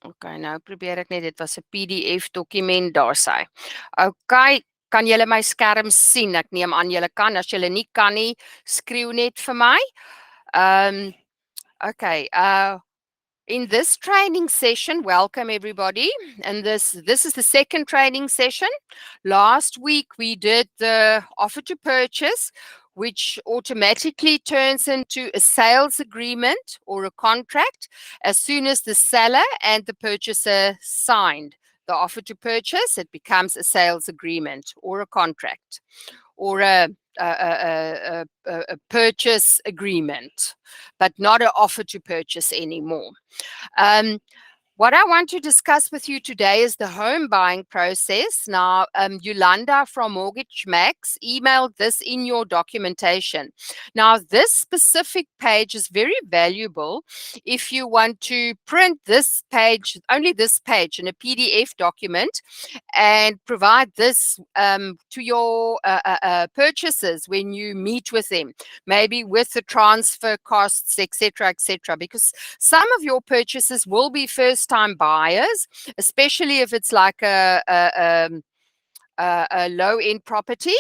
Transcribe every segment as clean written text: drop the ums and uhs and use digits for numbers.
Okay, nou probeer ek net, dit was 'n PDF dokument daar sy. Okay, kan julle my skerm sien? Ek neem aan julle kan. As julle nie kan nie, skreeu net vir my. Okay, in this training session, welcome everybody. And this is the second training session. Last week we did the offer to purchase, which automatically turns into a sales agreement or a contract as soon as the seller and the purchaser signed the offer to purchase. It becomes a sales agreement or a contract or a purchase agreement, but not an offer to purchase anymore. What I want to discuss with you today is the home buying process. Now, Yolanda from Mortgage Max emailed this in your documentation. Now, this specific page is very valuable if you want to print this page, only this page in a PDF document, and provide this to your purchasers when you meet with them, maybe with the transfer costs, etc., because some of your purchases will be first-time buyers, especially if it's like a low-end property,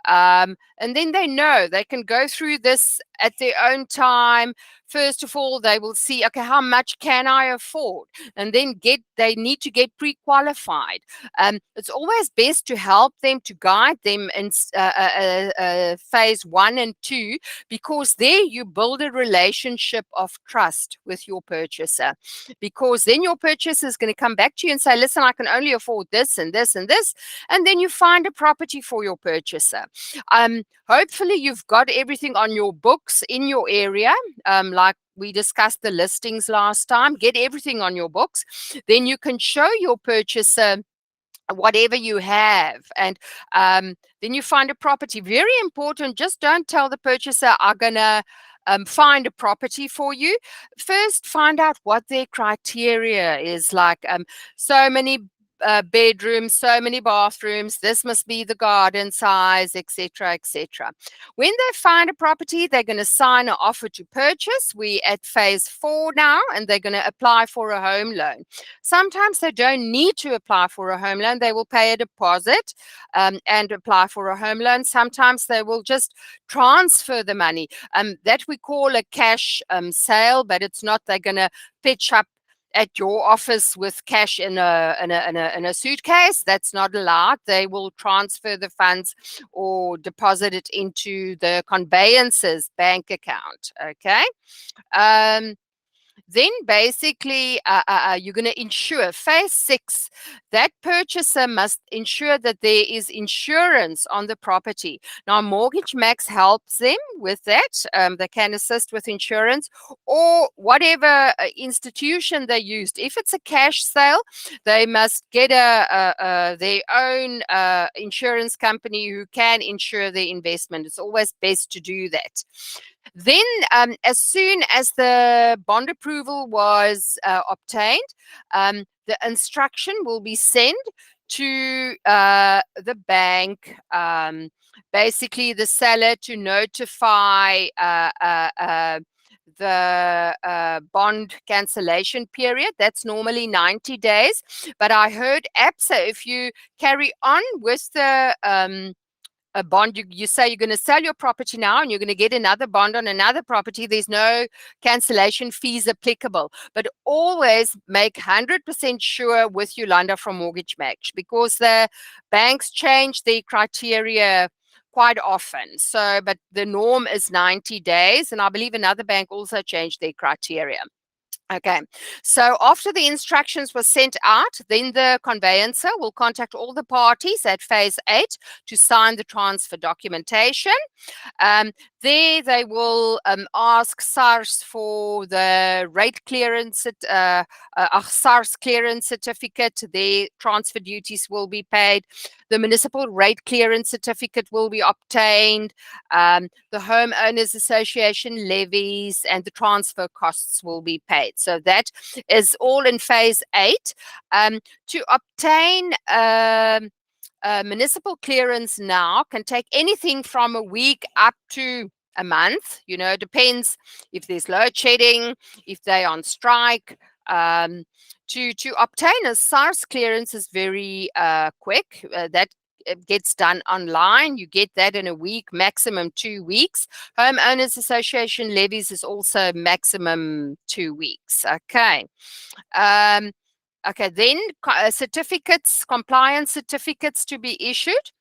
and then they know they can go through this at their own time. First of all, they will see, okay, how much can I afford? And then they need to get pre-qualified. It's always best to help them, to guide them in phase 1 and 2, because there you build a relationship of trust with your purchaser, because then your purchaser is going to come back to you and say, listen, I can only afford this and this and this. And then you find a property for your purchaser. Hopefully you've got everything on your books in your area, like we discussed the listings last time. Get everything on your books. Then you can show your purchaser whatever you have, and then you find a property. Very important, just don't tell the purchaser, I'm gonna find a property for you. First, find out what their criteria is, like so many bedrooms, so many bathrooms, this must be the garden size, etc., etc. When they find a property, they're going to sign an offer to purchase. We're at phase 4 now, and they're going to apply for a home loan. Sometimes they don't need to apply for a home loan. They will pay a deposit and apply for a home loan. Sometimes they will just transfer the money. That we call a cash sale, but it's not. They're going to pitch up at your office with cash in a suitcase. That's not allowed. They will transfer the funds or deposit it into the conveyance's bank account. Okay. Then basically you're going to insure. Phase 6, that purchaser must ensure that there is insurance on the property. Now, Mortgage Max helps them with that. They can assist with insurance, or whatever institution they used. If it's a cash sale, they must get their own insurance company who can insure their investment. It's always best to do that. Then, as soon as the bond approval was obtained, the instruction will be sent to the bank, basically the seller, to notify the bond cancellation period. That's normally 90 days. But I heard ABSA, if you carry on with the a bond, you say you're going to sell your property now and you're going to get another bond on another property, there's no cancellation fees applicable. But always make 100% sure with Yolanda from Mortgage Match, because the banks change their criteria quite often. So, but the norm is 90 days. And I believe another bank also changed their criteria. Okay, so after the instructions were sent out, then the conveyancer will contact all the parties at phase 8 to sign the transfer documentation. There they will ask SARS for the rate clearance, SARS clearance certificate. Their transfer duties will be paid. The municipal rate clearance certificate will be obtained. The Homeowners Association levies and the transfer costs will be paid. So that is all in phase 8. To obtain municipal clearance now can take anything from a week up to a month. You know, depends if there's load shedding, if they're on strike. to obtain a SARS clearance is very quick. That it gets done online. You get that in a week, maximum 2 weeks. Homeowners Association levies is also maximum 2 weeks. Okay. Okay, then certificates, compliance certificates to be issued.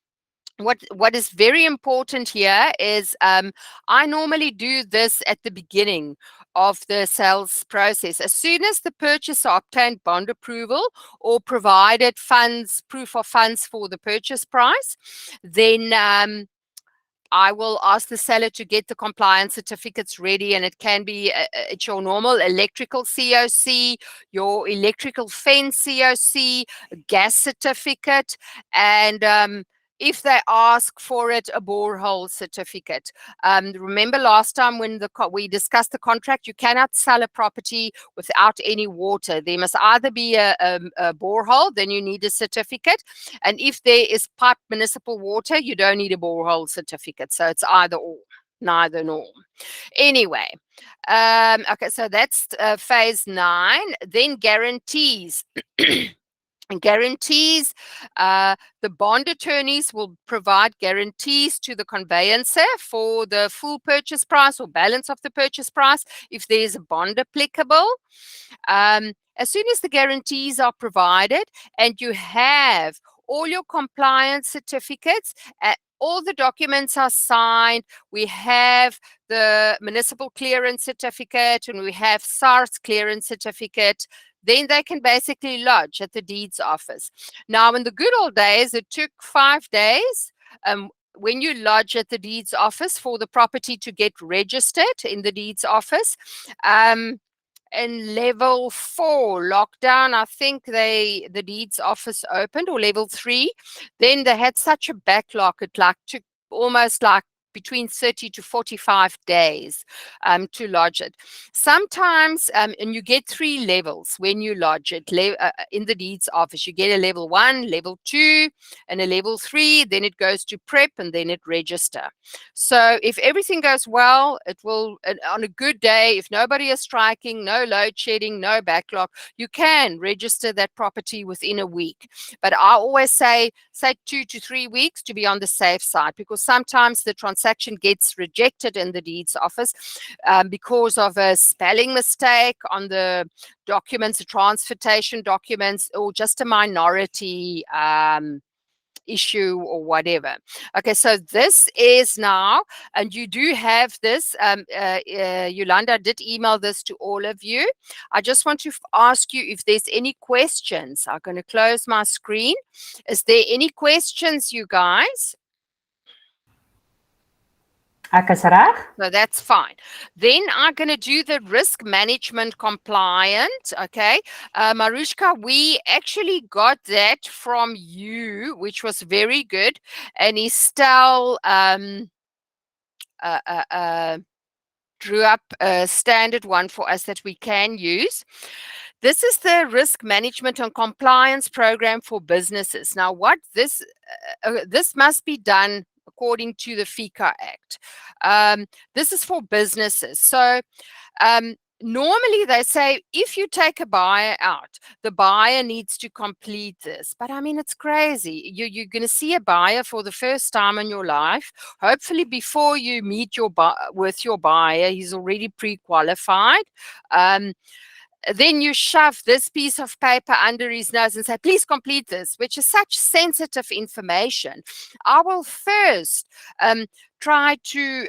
What is very important here is I normally do this at the beginning of the sales process. As soon as the purchaser obtained bond approval or provided funds, proof of funds for the purchase price, then I will ask the seller to get the compliance certificates ready, and it can be it's your normal electrical COC, your electrical fence COC, gas certificate, and if they ask for it, a borehole certificate. Remember last time when we discussed the contract, you cannot sell a property without any water. There must either be a borehole, then you need a certificate. And if there is piped municipal water, you don't need a borehole certificate. So it's either or, neither nor. Anyway, okay, so that's phase 9. Then guarantees. Guarantees, the bond attorneys will provide guarantees to the conveyancer for the full purchase price or balance of the purchase price if there is a bond applicable. As soon as the guarantees are provided and you have all your compliance certificates, all the documents are signed, we have the municipal clearance certificate and we have SARS clearance certificate, then they can basically lodge at the deeds office. Now, in the good old days, it took 5 days when you lodge at the deeds office for the property to get registered in the deeds office. In level 4 lockdown, I think the deeds office opened, or level 3. Then they had such a backlog, it took almost between 30 to 45 days to lodge it. Sometimes, and you get 3 levels when you lodge it in the deeds office. You get a level 1, level 2, and a level 3. Then it goes to prep and then it register. So if everything goes well, it will, on a good day, if nobody is striking, no load shedding, no backlog, you can register that property within a week. But I always say 2 to 3 weeks to be on the safe side, because sometimes the transaction gets rejected in the deeds office because of a spelling mistake on the documents, the transportation documents, or just a minority issue or whatever. Okay, so this is now, and you do have this, Yolanda did email this to all of you. I just want to ask you if there's any questions. I'm going to close my screen. Is there any questions, you guys? So that's fine. Then I'm going to do the risk management compliant. Okay. Marushka, we actually got that from you, which was very good. And Estelle drew up a standard one for us that we can use. This is the risk management and compliance program for businesses. Now, what this must be done according to the FICA Act. This is for businesses. So normally they say if you take a buyer out, the buyer needs to complete this. But I mean, it's crazy. You're going to see a buyer for the first time in your life. Hopefully before you meet with your buyer, he's already pre-qualified. Then you shove this piece of paper under his nose and say, please complete this, which is such sensitive information. I will first try to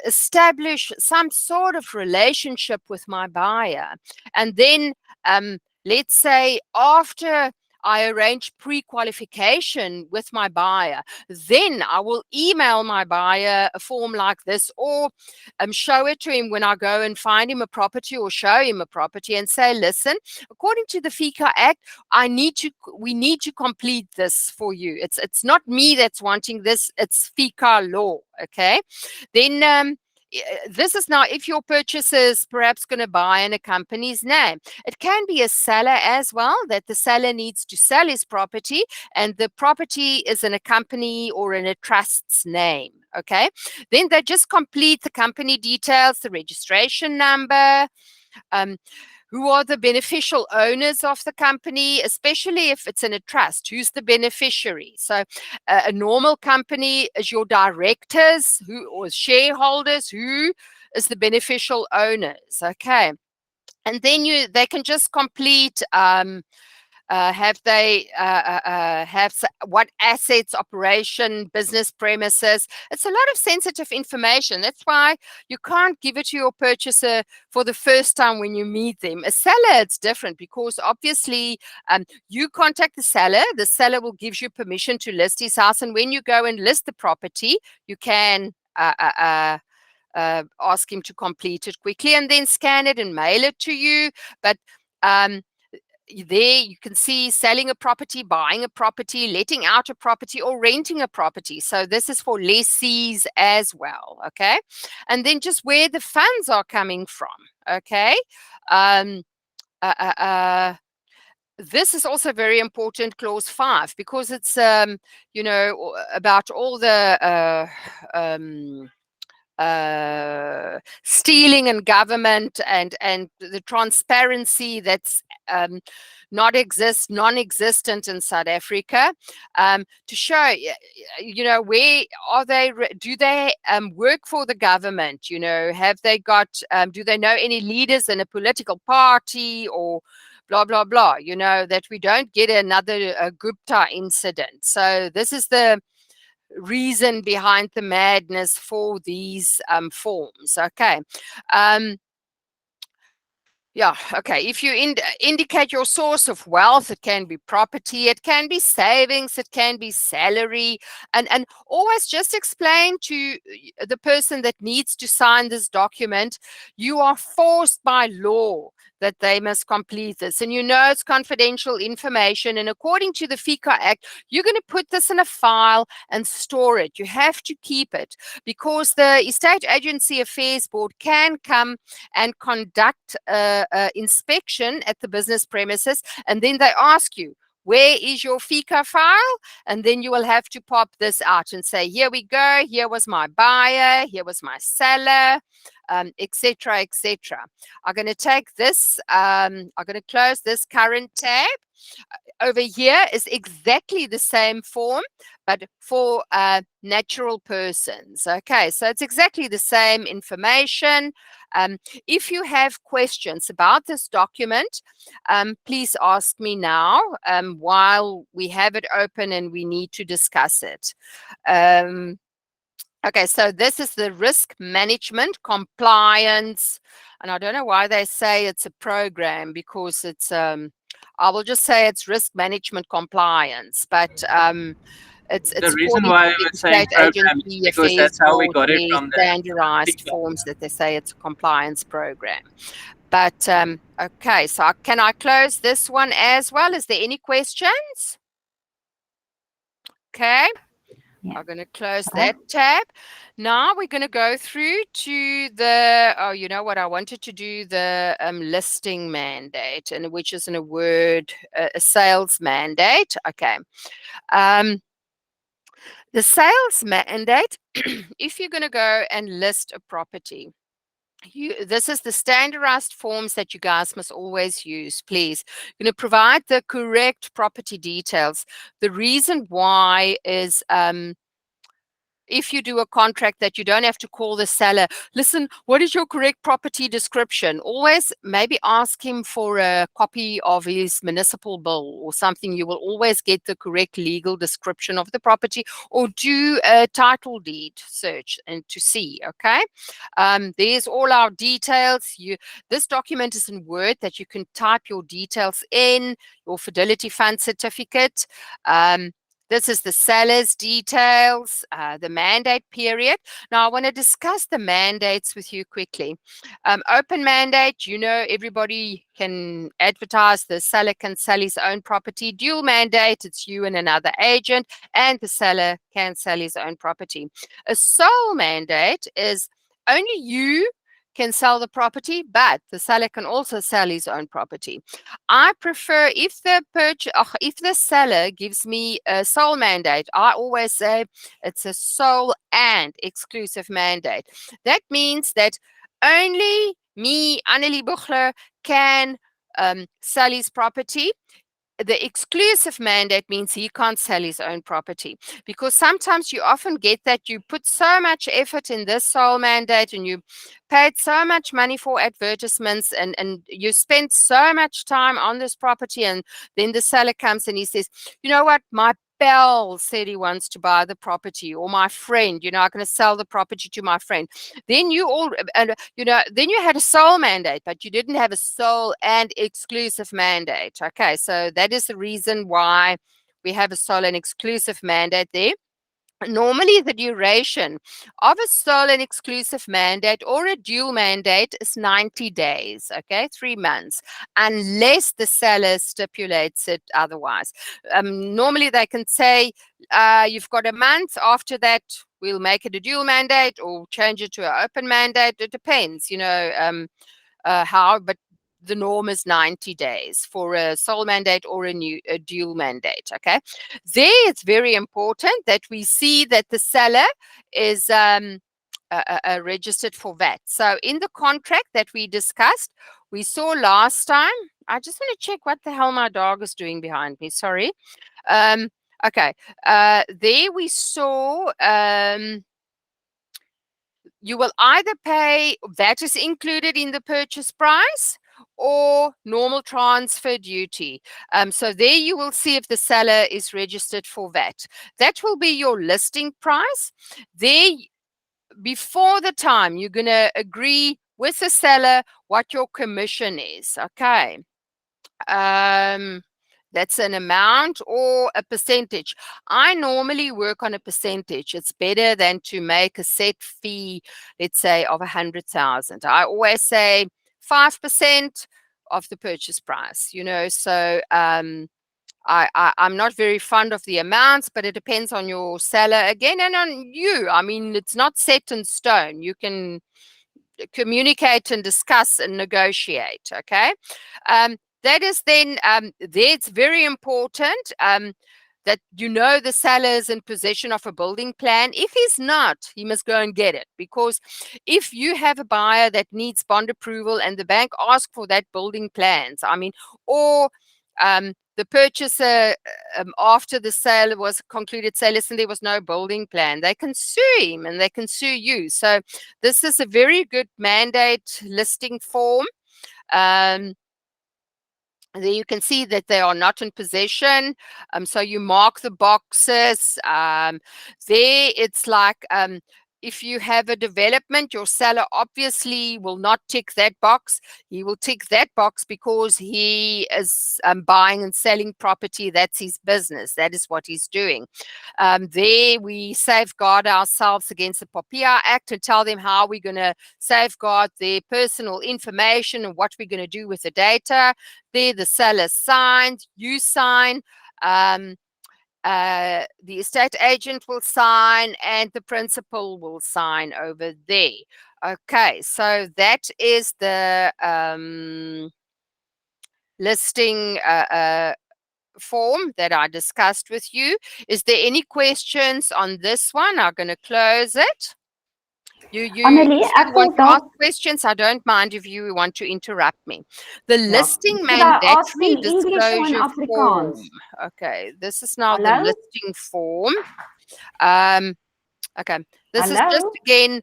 establish some sort of relationship with my buyer. And then let's say after I arrange pre-qualification with my buyer, then I will email my buyer a form like this, or show it to him when I go and find him a property or show him a property and say, listen, according to the FICA Act, we need to complete this for you. It's not me that's wanting this, it's FICA law, okay? Then this is now if your purchaser is perhaps going to buy in a company's name. It can be a seller as well, that the seller needs to sell his property and the property is in a company or in a trust's name. Okay, then they just complete the company details, the registration number. who are the beneficial owners of the company, especially if it's in a trust? Who's the beneficiary? So a normal company is your directors or shareholders. Who is the beneficial owners? Okay. And then they can just complete have they what assets, operation, business premises? It's a lot of sensitive information. That's why you can't give it to your purchaser for the first time when you meet them. A seller, it's different because obviously you contact the seller will give you permission to list his house, and when you go and list the property, you can ask him to complete it quickly and then scan it and mail it to you. But there you can see selling a property, buying a property, letting out a property, or renting a property. So this is for lessees as well, okay? And then just where the funds are coming from, okay? This is also very important, clause 5, because it's, about all the stealing in government and the transparency that's non-existent in South Africa, to show, where are they, do they work for the government, have they got, do they know any leaders in a political party or blah, blah, blah, that we don't get another Gupta incident. So this is the reason behind the madness for these forms. Okay. Yeah, okay. If you indicate your source of wealth, it can be property, it can be savings, it can be salary, and always just explain to the person that needs to sign this document, you are forced by law that they must complete this. And it's confidential information. And according to the FICA Act, you're going to put this in a file and store it. You have to keep it because the Estate Agency Affairs Board can come and conduct inspection at the business premises, and then they ask you, where is your FICA file? And then you will have to pop this out and say, here we go, here was my buyer, here was my seller, etc., etc. I'm going to take this, I'm going to close this current tab. Over here is exactly the same form, but for natural persons. Okay, so it's exactly the same information. If you have questions about this document, please ask me now while we have it open and we need to discuss it. Okay, so this is the risk management compliance, and I don't know why they say it's a program, because it's I will just say it's risk management compliance, but it's the reason why I was saying program is because that's how we got it from the standardized forms that they say it's a compliance program. But okay, so can I close this one as well? Is there any questions? Okay. Yeah. I'm going to close that tab. Now we're going to go through to the, I wanted to do the listing mandate, and which is in a word, a sales mandate. Okay. The sales mandate, if you're going to go and list a property, this is the standardized forms that you guys must always use, please. You're going to provide the correct property details. The reason why is if you do a contract that you don't have to call the seller, listen, what is your correct property description? Always maybe ask him for a copy of his municipal bill or something. You will always get the correct legal description of the property, or do a title deed search and to see, okay? There's all our details. This document is in Word that you can type your details in, your Fidelity Fund certificate. This is the seller's details, the mandate period. Now, I want to discuss the mandates with you quickly. Open mandate, everybody can advertise. The seller can sell his own property. Dual mandate, it's you and another agent, and the seller can sell his own property. A sole mandate is only you can sell the property, but the seller can also sell his own property. I prefer, if the seller gives me a sole mandate, I always say it's a sole and exclusive mandate. That means that only me, Annelie Buchler, can sell his property. The exclusive mandate means he can't sell his own property, because sometimes you often get that you put so much effort in this sole mandate and you paid so much money for advertisements and you spent so much time on this property, and then the seller comes and he says, you know what, my Bell said he wants to buy the property, or my friend, I'm going to sell the property to my friend. Then then you had a sole mandate, but you didn't have a sole and exclusive mandate. Okay, so that is the reason why we have a sole and exclusive mandate there. Normally, the duration of a sole and exclusive mandate or a dual mandate is 90 days, okay, 3 months, unless the seller stipulates it otherwise. Normally, they can say, you've got a month, after that, we'll make it a dual mandate or change it to an open mandate. It depends, how, but the norm is 90 days for a sole mandate or a dual mandate, okay? There, it's very important that we see that the seller is registered for VAT. So in the contract that we discussed, we saw last time, I just want to check what the hell my dog is doing behind me, sorry. Okay, there we saw you will either pay, that is included in the purchase price, or normal transfer duty. So there you will see if the seller is registered for VAT. That will be your listing price. There, before the time, you're going to agree with the seller what your commission is, okay? That's an amount or a percentage. I normally work on a percentage. It's better than to make a set fee, let's say, of 100,000. I always say 5% of the purchase price, so I'm not very fond of the amounts, but it depends on your seller again and on you. I mean, it's not set in stone. You can communicate and discuss and negotiate, okay? That is then, it's very important that the seller is in possession of a building plan. If he's not, he must go and get it, because if you have a buyer that needs bond approval and the bank asks for that building plans, or the purchaser, after the sale was concluded, say, listen, there was no building plan, they can sue him and they can sue you. So this is a very good mandate listing form. There you can see that they are not in possession. So you mark the boxes. There it's like, if you have a development, your seller obviously will not tick that box. He will tick that box because he is buying and selling property. That's his business. That is what he's doing. There we safeguard ourselves against the POPIA Act and tell them how we're going to safeguard their personal information and what we're going to do with the data. There the seller signs, you sign. The estate agent will sign and the principal will sign over there. Okay, so that is the listing form that I discussed with you. Is there any questions on this one? I'm going to close it. You want to ask questions? I don't mind if you want to interrupt me. The listing mandatory disclosure form. Okay, this is now the listing form. Okay, this is just again,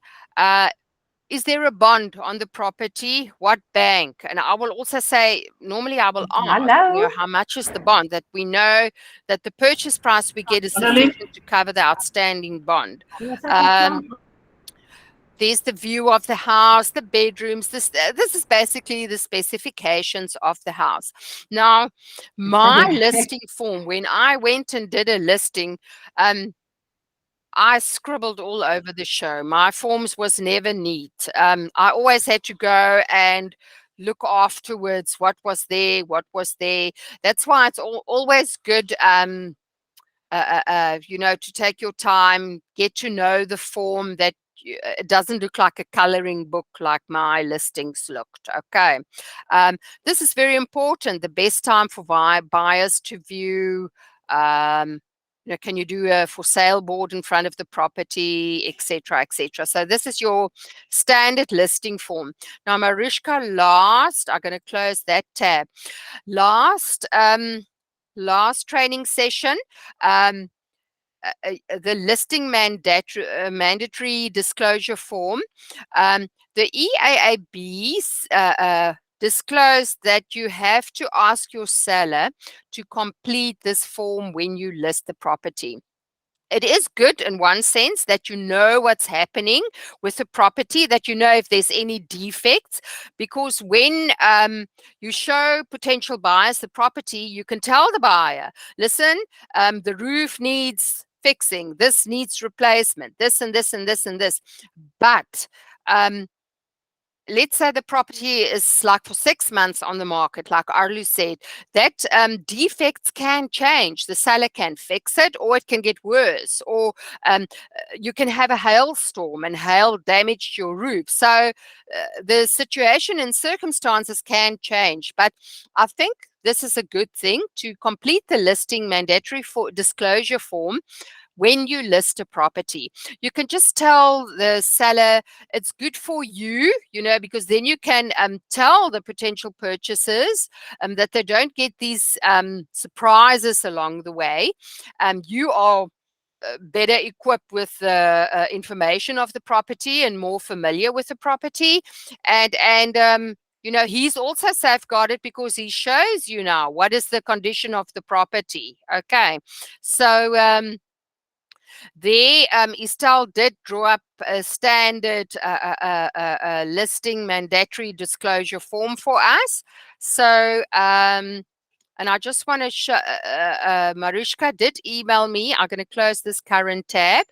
is there a bond on the property? What bank? And I will also say, normally I will ask, how much is the bond, that we know that the purchase price we get is sufficient to cover the outstanding bond. There's the view of the house, the bedrooms. This is basically the specifications of the house. Now, my listing form, when I went and did a listing, I scribbled all over the show. My forms was never neat. I always had to go and look afterwards what was there. That's why it's always good, to take your time, get to know the form, that it doesn't look like a coloring book like my listings looked. Okay. This is very important. The best time for buyers to view can you do a for sale board in front of the property, etc., etc. So this is your standard listing form. Now, Mariska, I'm going to close that tab. Last training session, the listing mandatory disclosure form. The EAAB disclosed that you have to ask your seller to complete this form when you list the property. It is good in one sense that you know what's happening with the property, that you know if there's any defects, because when you show potential buyers the property, you can tell the buyer, listen, the roof needs fixing, this needs replacement, this and this and this and this. But let's say the property is like for 6 months on the market, like Arlu said, that defects can change. The seller can fix it, or it can get worse, or you can have a hailstorm and hail damage your roof. So the situation and circumstances can change. But I think this is a good thing to complete the listing mandatory disclosure form when you list a property. You can just tell the seller it's good for you, because then you can tell the potential purchasers that they don't get these surprises along the way. You are better equipped with the information of the property and more familiar with the property. And he's also safeguarded because he shows you now what is the condition of the property. Okay. So there, Estelle did draw up a standard listing mandatory disclosure form for us. So, and I just want to show, Mariska did email me. I'm going to close this current tab.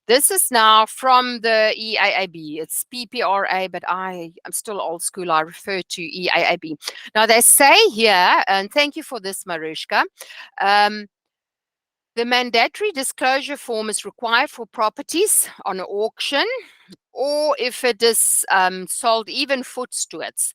This is now from the EAAB. It's PPRA, but I'm still old school. I refer to EAAB. Now, they say here, and thank you for this, Mariska, the mandatory disclosure form is required for properties on auction, or if it is sold, even foot stewards.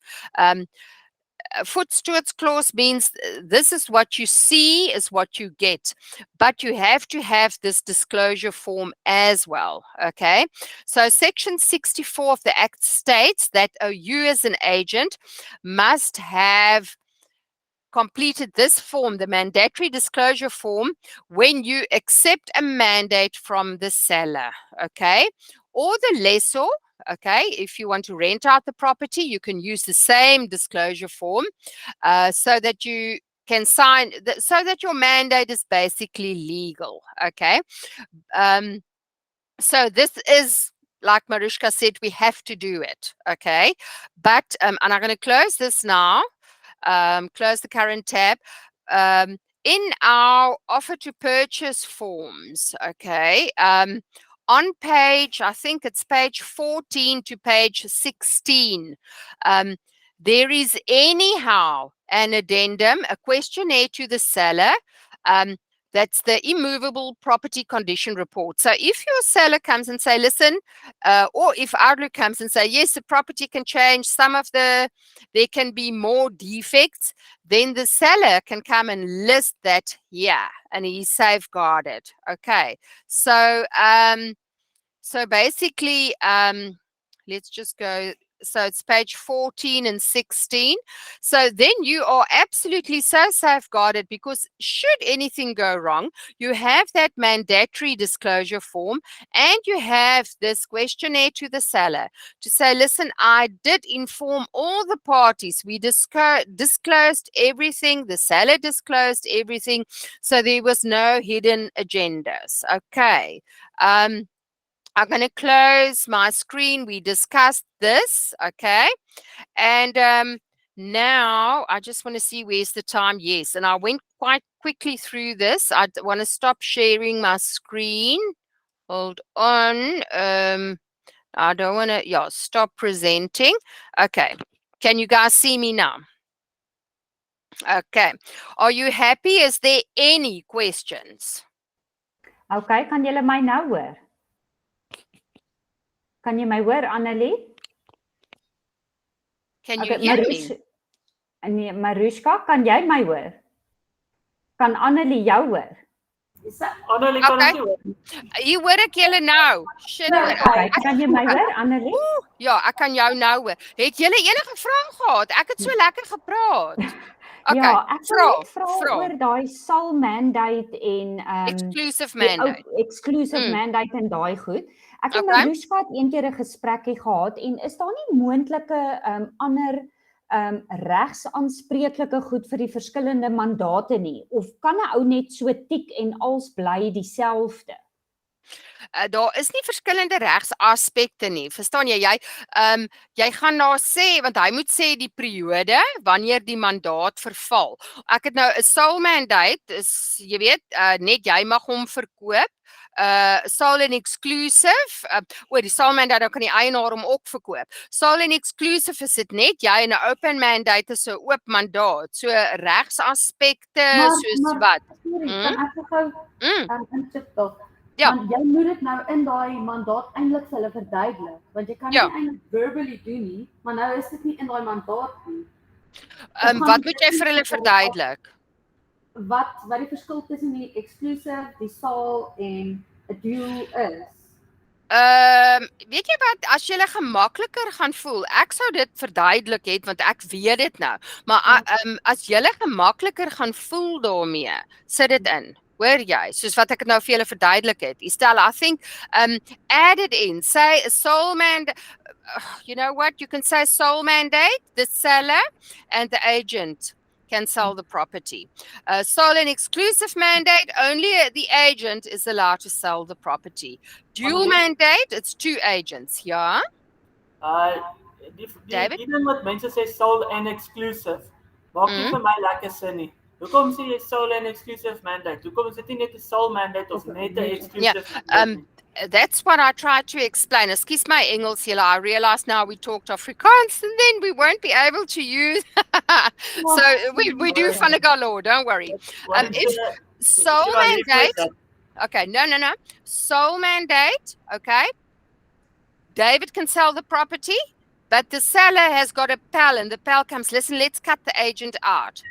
Foot stewards clause means this is what you see is what you get, but you have to have this disclosure form as well. Okay, so section 64 of the Act states that you as an agent must have completed this form, the mandatory disclosure form, when you accept a mandate from the seller, okay, or the lessor. Okay, if you want to rent out the property, you can use the same disclosure form so that you can sign, so that your mandate is basically legal. Okay, so this is, like Mariska said, we have to do it. Okay, but and I'm going to close this now. Close the current tab. In our offer to purchase forms, okay, on page, I think it's page 14 to page 16, there is anyhow an addendum, a questionnaire to the seller. That's the immovable property condition report. So if your seller comes and say, listen, or if Outlook comes and say, yes, the property can change, there can be more defects, then the seller can come and list that here, and he's safeguarded. Okay. So, so basically, let's just go. So it's page 14 and 16. So then you are absolutely so safeguarded, because should anything go wrong, you have that mandatory disclosure form, and you have this questionnaire to the seller to say, listen, I did inform all the parties. We disclosed everything. The seller disclosed everything. So there was no hidden agendas. Okay. I'm going to close my screen. We discussed this, okay? And now I just want to see where's the time. Yes, and I went quite quickly through this. I want to stop sharing my screen. Hold on. I don't want to, stop presenting. Okay. Can you guys see me now? Okay. Are you happy? Is there any questions? Okay, kan julle my nou hoor? Kan jy my hoor, Annelie? Can you hear me? Nee, Mariska, kan jy my hoor? Kan Annelie jou hoor? Annelie kan Okay. ons nie hoor. Hier hoor ek julle nou. Shit. Okay, kan jy my hoor, Annelie? Ja, ek kan jou nou hoor. Het julle enige vrae gehad? Ek het so lekker gepraat. Okay, Ja, ek wil net vra vra. oor daai sole mandate en Exclusive die ou mandate. exclusive mandate en daai goed. Ek en Okay. Marushka het eendag 'n gesprekkie gehad en is daar nie moontlike ander regsaanspreeklike goed vir die verskillende mandate nie, of kan 'n ou net so tik en als bly dieselfde? Daar is nie verskillende regsaspekte nie. Verstaan jy? Jy gaan daar sê, want hy moet sê die periode wanneer die mandaat verval. Ek het nou 'n sole mandate, is jy weet, net jy mag hom verkoop. Sole and exclusive, die sole mandate, dan kan die eienaar hom ook verkoop. Sole and exclusive is dit net jy, en 'n open mandate is 'n oop mandaat. So regsaspekte soos wat. Sorry, kan ek gou insit tog? Ja. Want jy moet dit nou in daai mandaat eintlik vir hulle verduidelik, want jy kan Ja. nie eintlik verbally doen nie, maar nou is dit nie in daai mandaat nie. Wat moet jy vir hulle verduidelik? Wat die verskil tussen die exclusive, die sole en 'n dual is? Weet jy wat, as jy gemakliker gaan voel, ek sou dit verduidelik het, want ek weet dit nou, maar as jy gemakliker gaan voel daarmee, sit dit in. Hoor jy, soos wat ek het nou vir julle verduidelik het. Estella, I think, add it in, say a sole mandate, you know what, you can say sole mandate, the seller and the agent can sell the property. Sole and exclusive mandate, only the agent is allowed to sell the property. Dual mandate, it's two agents, ja? David? Die ding wat mense sê sole and exclusive, maak nie vir my lekker sin nie. Hoekom sê jy sole and exclusive mandate? Hoekom is dit nie net 'n sole mandate of net 'n exclusive mandate? That's what I tried to explain. Excuse my Engels here. I realize now we talked Afrikaans and then we won't be able to use. So we do Fanagalo, don't worry. If sole mandate, okay, no. Sole mandate, okay. David can sell the property, but the seller has got a pal, and the pal comes, listen, let's cut the agent out.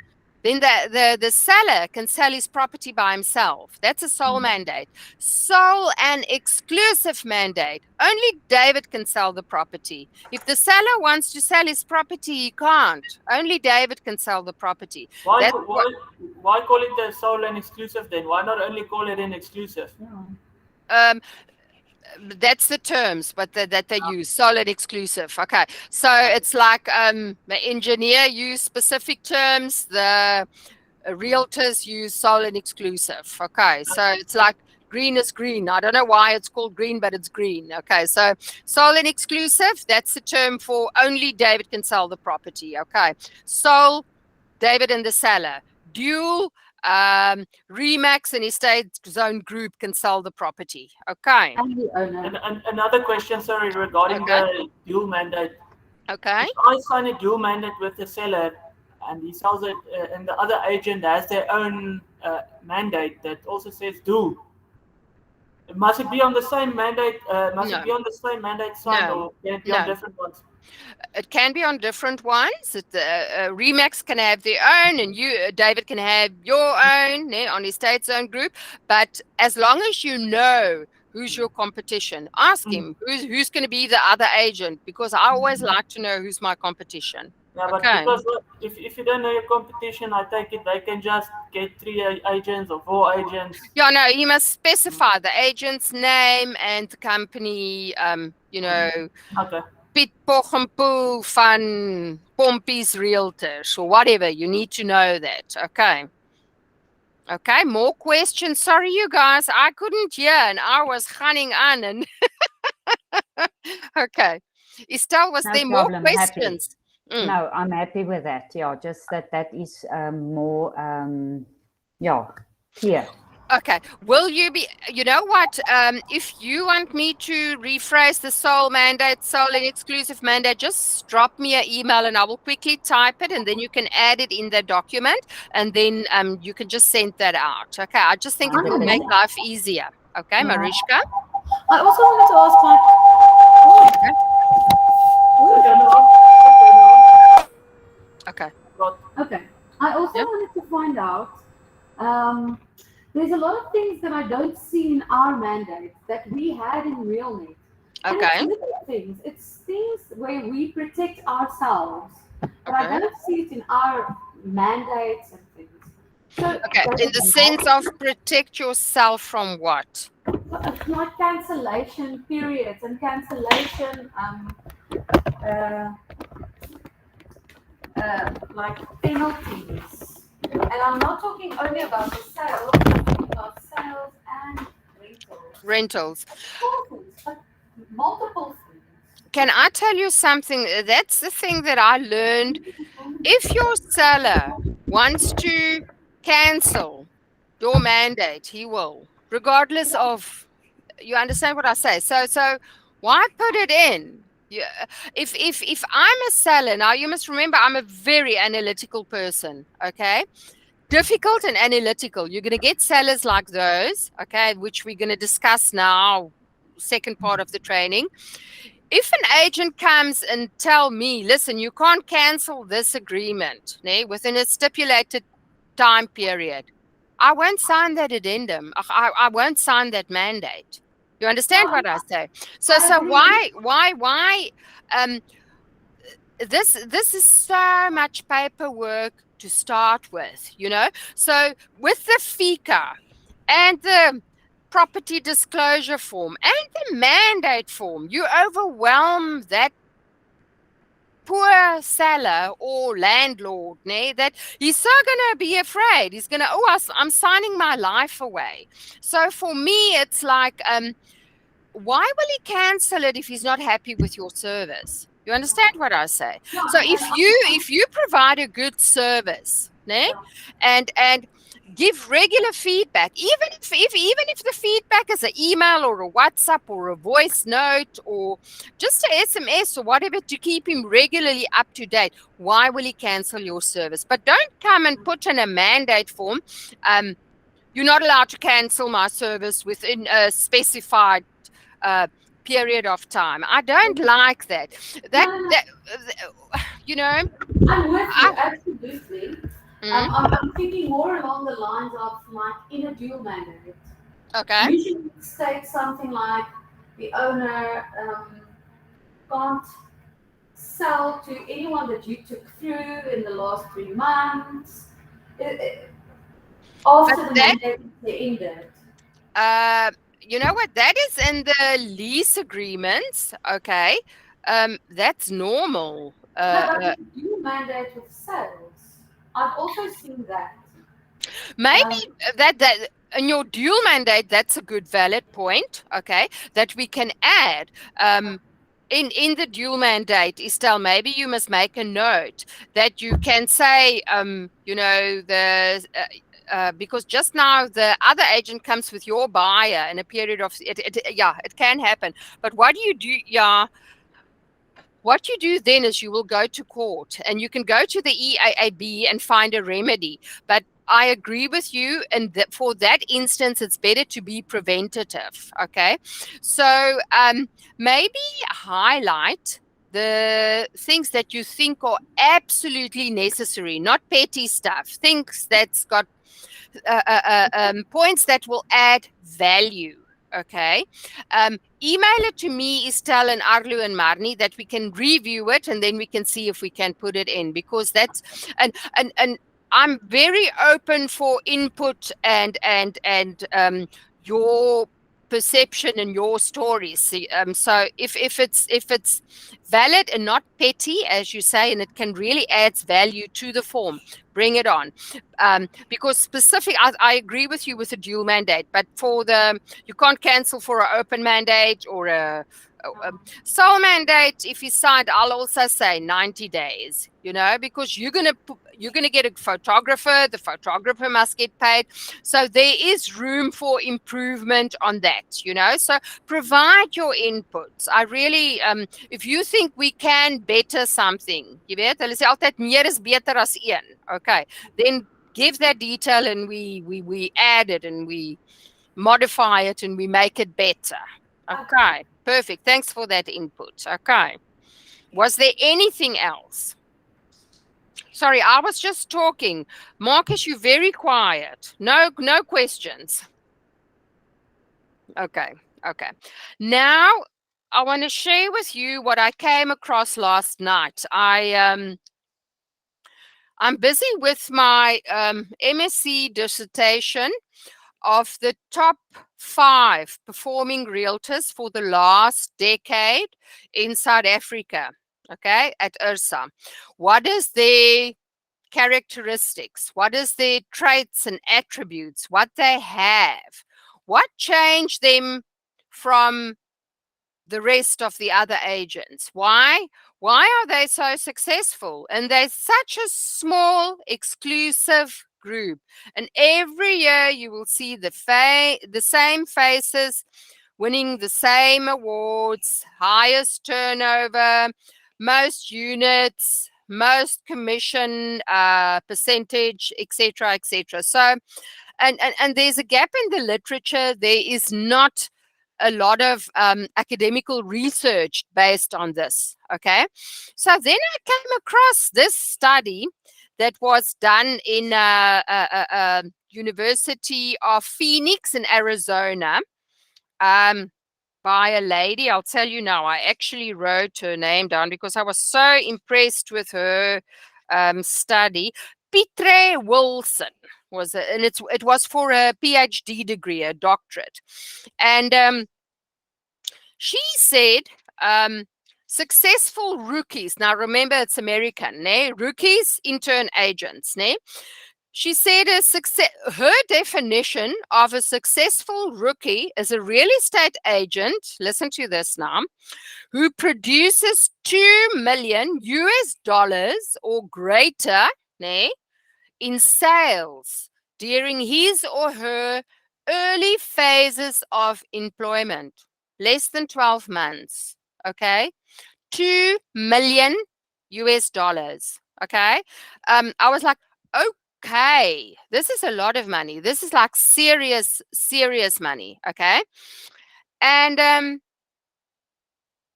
Then the seller can sell his property by himself. That's a sole mandate. Sole and exclusive mandate. Only David can sell the property. If the seller wants to sell his property, he can't. Only David can sell the property. Why call it a sole and exclusive then? Why not only call it an exclusive? That's the terms, but that they use, solid exclusive. Okay, so it's like the engineer use specific terms, the realtors use solid exclusive. Okay, so it's like green is green. I don't know why it's called green, but it's green. Okay, so solid exclusive, that's the term for only David can sell the property. Okay, sole, David and the seller. Dual, Remax and Estate Zone Group can sell the property. Okay. And another question, sorry, regarding the dual mandate. Okay. If I sign a dual mandate with the seller and he sells it, and the other agent has their own mandate that also says dual, must it be on the same mandate? It be on the same mandate sign, or can it be on different ones? It can be on different ones. Remax can have their own, and you, David, can have your own on Estate Zone Group. But as long as you know who's your competition, ask him who's going to be the other agent, because I always like to know who's my competition. Yeah, but because if you don't know your competition, I take it they can just get 3 agents or 4 agents. Yeah, no, you must specify the agent's name and the company, Okay. Piet Poggenpoel van Pompey's Realtors or whatever. You need to know that. Okay, more questions. Sorry, you guys, I couldn't hear and I was running on. And okay. Estelle, was there more questions? No, I'm happy with that. Yeah, just that is more, clear. Okay, will you be, you know what, if you want me to rephrase the sole mandate, sole and exclusive mandate, just drop me an email and I will quickly type it and then you can add it in the document and then you can just send that out. Okay, I just think it will make life easier. Okay, Marushka? I also wanted to ask Okay. I also wanted to find out, there's a lot of things that I don't see in our mandate that we had in RealNet. And it's Okay. little things. It's things where we protect ourselves. But I Okay. don't see it in our mandates and things. So Okay. In the sense of protect yourself from what? like cancellation periods and cancellation like penalties. And I'm not talking only about the sales, I'm talking about sales and rentals. Rentals. Small things, but multiple things. Can I tell you something? That's the thing that I learned. If your seller wants to cancel your mandate, he will, regardless of, you understand what I say? So why put it in? Yeah. If I'm a seller, now you must remember I'm a very analytical person, okay? Difficult and analytical. You're going to get sellers like those, okay, which we're going to discuss now, second part of the training. If an agent comes and tell me, listen, you can't cancel this agreement within a stipulated time period, I won't sign that addendum. I won't sign that mandate. You understand what I say? So why this is so much paperwork to start with, you know? So with the FICA and the property disclosure form and the mandate form, you overwhelm that poor seller or landlord, that he's so gonna be afraid. He's gonna, I'm signing my life away. So for me, it's like, why will he cancel it if he's not happy with your service? You understand what I say? So if you provide a good service, and give regular feedback, even if the feedback is an email or a WhatsApp or a voice note or just an SMS or whatever, to keep him regularly up to date, why will he cancel your service? But don't come and put in a mandate form, you're not allowed to cancel my service within a specified period of time. I don't like that. You know. I'm with you, absolutely. I'm thinking more along the lines of like in a dual mandate. Okay. Usually it states something like the owner can't sell to anyone that you took through in the last 3 months. After the mandate is ended. You know what? That is in the lease agreements. Okay. That's normal. But you mandate with sales. I've also seen that. Maybe that in your dual mandate, that's a good valid point. Okay, that we can add. In the dual mandate, Estelle, maybe you must make a note that you can say, you know, because just now the other agent comes with your buyer in a period of it can happen. But what do you do? Yeah. What you do then is you will go to court, and you can go to the EAAB and find a remedy. But I agree with you, and for that instance, it's better to be preventative. Okay, so maybe highlight the things that you think are absolutely necessary, not petty stuff. Things that's got points that will add value. Okay. Email it to me, Estelle and Arlu and Marnie, that we can review it, and then we can see if we can put it in, because that's and I'm very open for input and your perception and your stories. So if it's valid and not petty, as you say, and it can really adds value to the form, bring it on. Because specific, I agree with you with a dual mandate, but for you can't cancel for an open mandate or a sole mandate. If you signed, I'll also say 90 days, you know, because you're gonna get a photographer. The photographer must get paid. So there is room for improvement on that, you know. So provide your inputs. I really, if you think we can better something, jy weet, hulle sê altyd meer is beter as een. Okay, then give that detail, and we add it, and we modify it, and we make it better. Okay, perfect. Thanks for that input. Okay. Was there anything else? Sorry, I was just talking. Marcus, you're very quiet. No questions. Okay. Now, I want to share with you what I came across last night. I'm busy with my MSc dissertation of the top 5 performing realtors for the last decade in South Africa, okay, at IRSA. What is their characteristics? What is their traits and attributes? What they have? What changed them from the rest of the other agents? Why are they so successful? And they're such a small, exclusive group. And every year you will see the same faces winning the same awards, highest turnover, most units, most commission percentage, etc., etc. So, and there's a gap in the literature. There is not a lot of academical research based on this, okay? So then I came across this study that was done in University of Phoenix in Arizona by a lady. I'll tell you now, I actually wrote her name down because I was so impressed with her study. Pitre Wilson was it, and it was for a PhD degree, a doctorate. And she said successful rookies, now remember it's American, né? Rookies, intern agents, né? She said her definition of a successful rookie is a real estate agent, listen to this now, who produces $2 million or greater, né, in sales during his or her early phases of employment, less than 12 months, okay? $2 million. Okay. I was like, okay, this is a lot of money. This is like serious money. Okay. And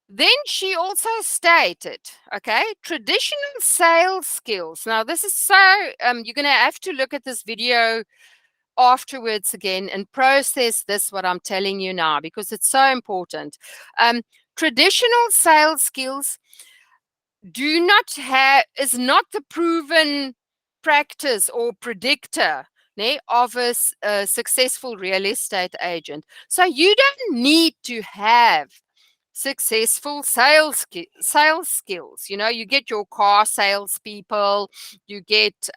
then she also stated, okay, traditional sales skills. Now, this is so, you're going to have to look at this video afterwards again and process this, what I'm telling you now, because it's so important. Traditional sales skills is not the proven practice or predictor of a successful real estate agent. So you don't need to have successful sales skills. You know, you get your car salespeople, you get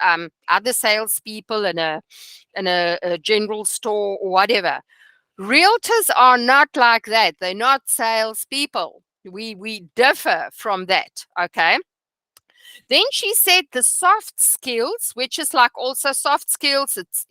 other salespeople in a general store or whatever. Realtors are not like that. They're not salespeople. We differ from that. Okay. Then she said the soft skills, which is like also soft skills, it's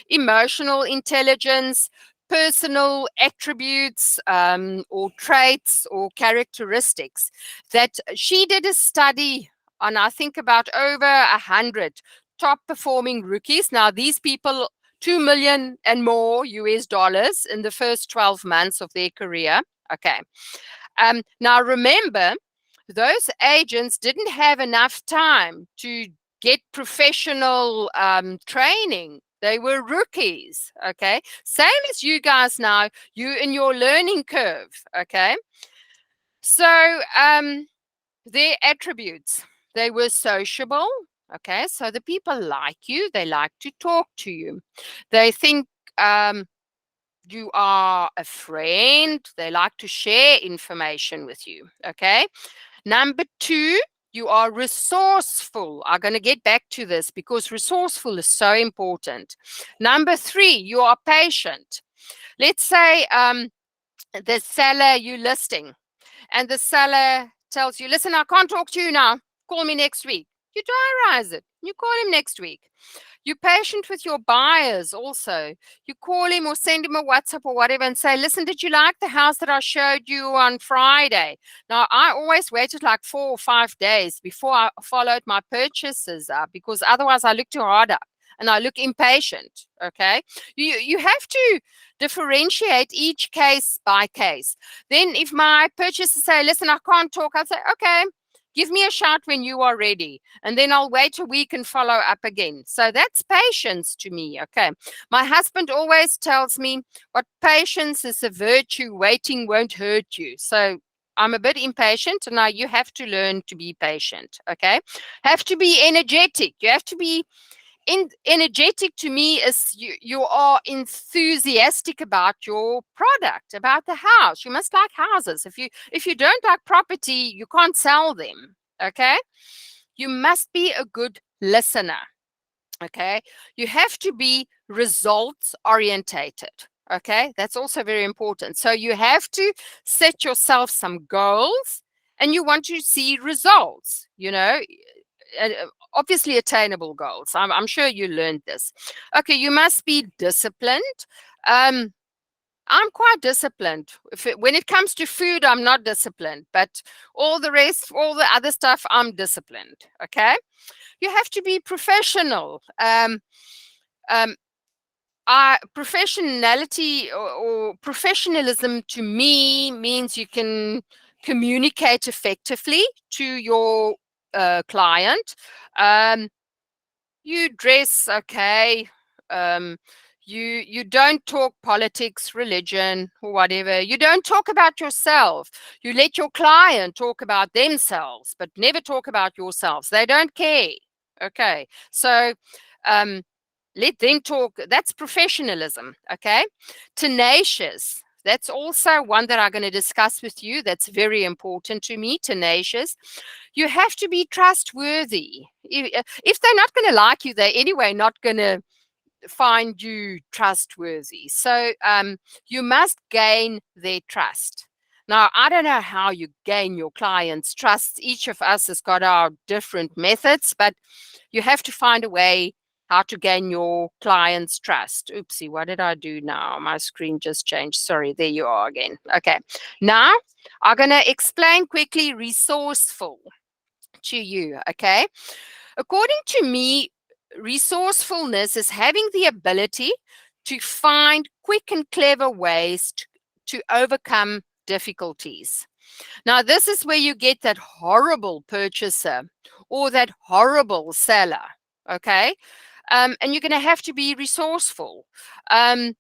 emotional intelligence, personal attributes or traits or characteristics, that she did a study on, I think, about over 100 top performing rookies. Now, these people, $2 million and more US in the first 12 months of their career. Okay. Now, remember, those agents didn't have enough time to get professional training. They were rookies, okay? Same as you guys now, you in your learning curve, okay? So their attributes, they were sociable, okay? So the people like you, they like to talk to you. They think you are a friend, they like to share information with you, okay? Number 2, you are resourceful. I'm going to get back to this because resourceful is so important. Number 3, you are patient. Let's say the seller you're listing and the seller tells you, listen, I can't talk to you now. Call me next week. You diarize it. You call him next week. You're patient with your buyers also. You call him or send him a WhatsApp or whatever and say, listen, did you like the house that I showed you on Friday? Now, I always waited like 4 or 5 days before I followed my purchases up because otherwise I look too hard up and I look impatient, okay? You have to differentiate each case by case. Then if my purchasers say, listen, I can't talk, I'll say, okay, Give me a shout when you are ready, and then I'll wait a week and follow up again. So that's patience to me, okay? My husband always tells me, what patience is a virtue, waiting won't hurt you. So I'm a bit impatient, and now you have to learn to be patient, okay? Have to be energetic. You have to be energetic. To me is you are enthusiastic about your product, about the house. You must like houses. If you don't like property, you can't sell them, okay? You must be a good listener, okay? You have to be results orientated, okay? That's also very important. So you have to set yourself some goals, and you want to see results, you know, obviously attainable goals. I'm sure you learned this. Okay, you must be disciplined. I'm quite disciplined. When it comes to food, I'm not disciplined, but all the rest, all the other stuff, I'm disciplined. Okay, you have to be professional. Professionality or professionalism to me means you can communicate effectively to your client. You dress okay. You don't talk politics, religion, or whatever. You don't talk about yourself. You let your client talk about themselves, but never talk about yourselves. They don't care. Okay, so let them talk. That's professionalism. Okay, tenacious. That's also one that I'm going to discuss with you. That's very important to me, tenacious. You have to be trustworthy. If they're not going to like you, they're anyway not going to find you trustworthy. So you must gain their trust. Now, I don't know how you gain your clients' trust. Each of us has got our different methods, but you have to find a way how to gain your clients' trust. Oopsie, what did I do now? My screen just changed. Sorry, there you are again. Okay, now I'm going to explain quickly resourceful to you, okay? According to me, resourcefulness is having the ability to find quick and clever ways to overcome difficulties. Now, this is where you get that horrible purchaser or that horrible seller, okay? And you're going to have to be resourceful. You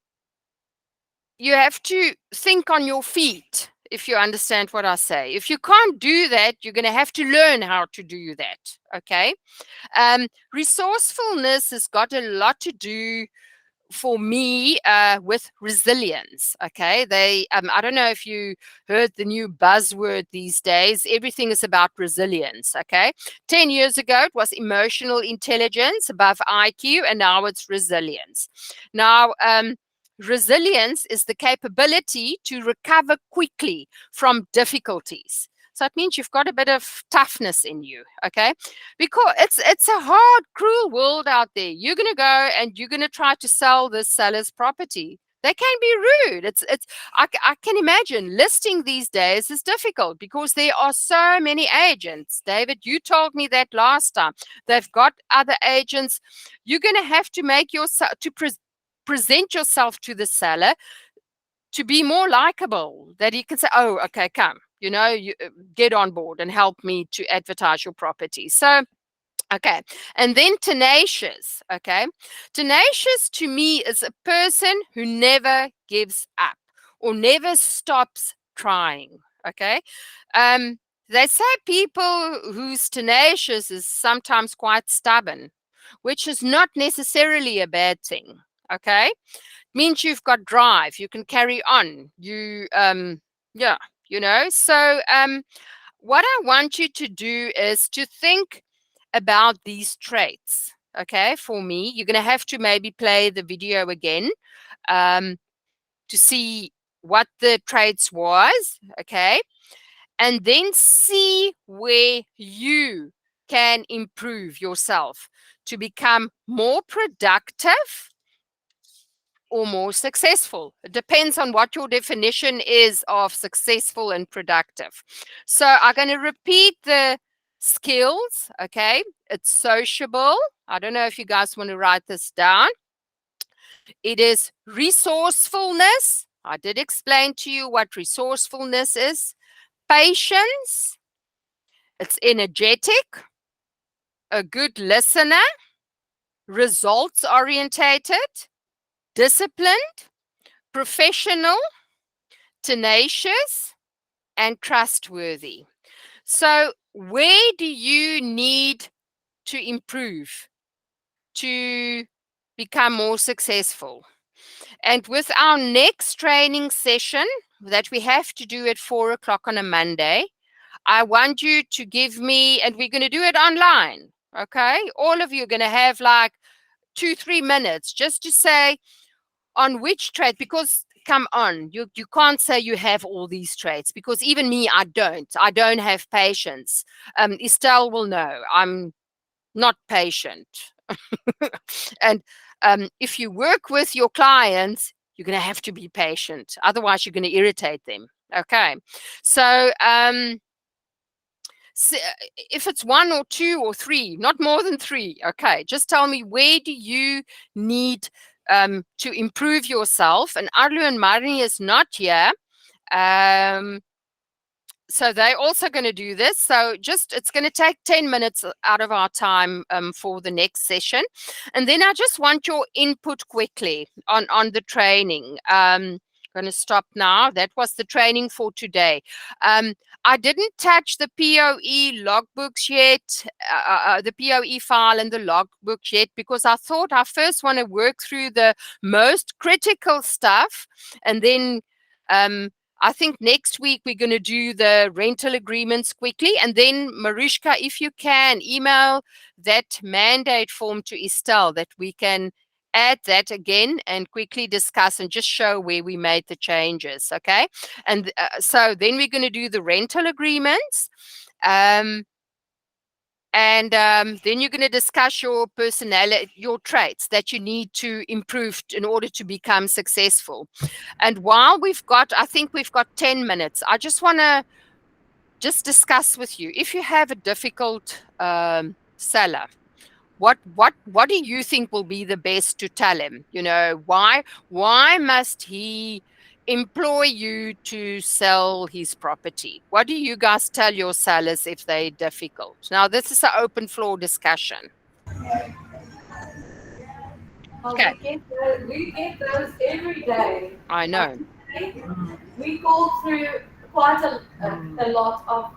have to think on your feet, if you understand what I say. If you can't do that, you're going to have to learn how to do that, okay? Resourcefulness has got a lot to do for me with resilience. Okay, I don't know if you heard the new buzzword these days. Everything is about resilience. Okay, 10 years ago it was emotional intelligence above IQ, and now it's resilience. Now resilience is the capability to recover quickly from difficulties. So it means you've got a bit of toughness in you, okay? Because it's a hard, cruel world out there. You're going to go and you're going to try to sell this seller's property. They can be rude. I can imagine listing these days is difficult because there are so many agents. David, you told me that last time. They've got other agents. You're going to have to make yourself present yourself to the seller to be more likable, that he can say, oh, okay, come, you know, you get on board and help me to advertise your property. So, okay. And then tenacious, okay. Tenacious to me is a person who never gives up or never stops trying, okay. They say people who's tenacious is sometimes quite stubborn, which is not necessarily a bad thing, okay. Means you've got drive, you can carry on, yeah, you know. So what I want you to do is to think about these traits, okay. For me, you're going to have to maybe play the video again to see what the traits was, okay, and then see where you can improve yourself to become more productive or more successful. It depends on what your definition is of successful and productive. So I'm going to repeat the skills, okay? It's sociable. I don't know if you guys want to write this down. It is resourcefulness. I did explain to you what resourcefulness is. Patience. It's energetic, a good listener, results orientated, disciplined, professional, tenacious, and trustworthy. So where do you need to improve to become more successful? And with our next training session that we have to do at 4 o'clock on a Monday, I want you to give me, and we're going to do it online, okay? All of you are going to have like 2-3 minutes just to say on which trait, because come on, you can't say you have all these traits, because even me, I don't have patience. Estelle will know I'm not patient. And if you work with your clients, you're going to have to be patient. Otherwise, you're going to irritate them. Okay. So, if it's 1 or 2 or 3, not more than 3, okay, just tell me, where do you need to improve yourself? And Arlu and Marnie is not here. So they're also going to do this. So it's going to take 10 minutes out of our time for the next session. And then I just want your input quickly on the training. Going to stop now. That was the training for today. I didn't touch the POE logbooks yet, the POE file and the logbooks yet, because I thought I first want to work through the most critical stuff, and then I think next week we're going to do the rental agreements quickly. And then, Mariska, if you can, email that mandate form to Estelle, that we can add that again and quickly discuss and just show where we made the changes, okay? And so then we're going to do the rental agreements. And then you're going to discuss your personality, your traits that you need to improve in order to become successful. And while I think we've got 10 minutes, I just want to just discuss with you, if you have a difficult seller, what do you think will be the best to tell him? You know, why must he employ you to sell his property? What do you guys tell your sellers if they're difficult? Now, this is an open floor discussion. Well, Okay. we get those every day. I know. We call through quite a lot of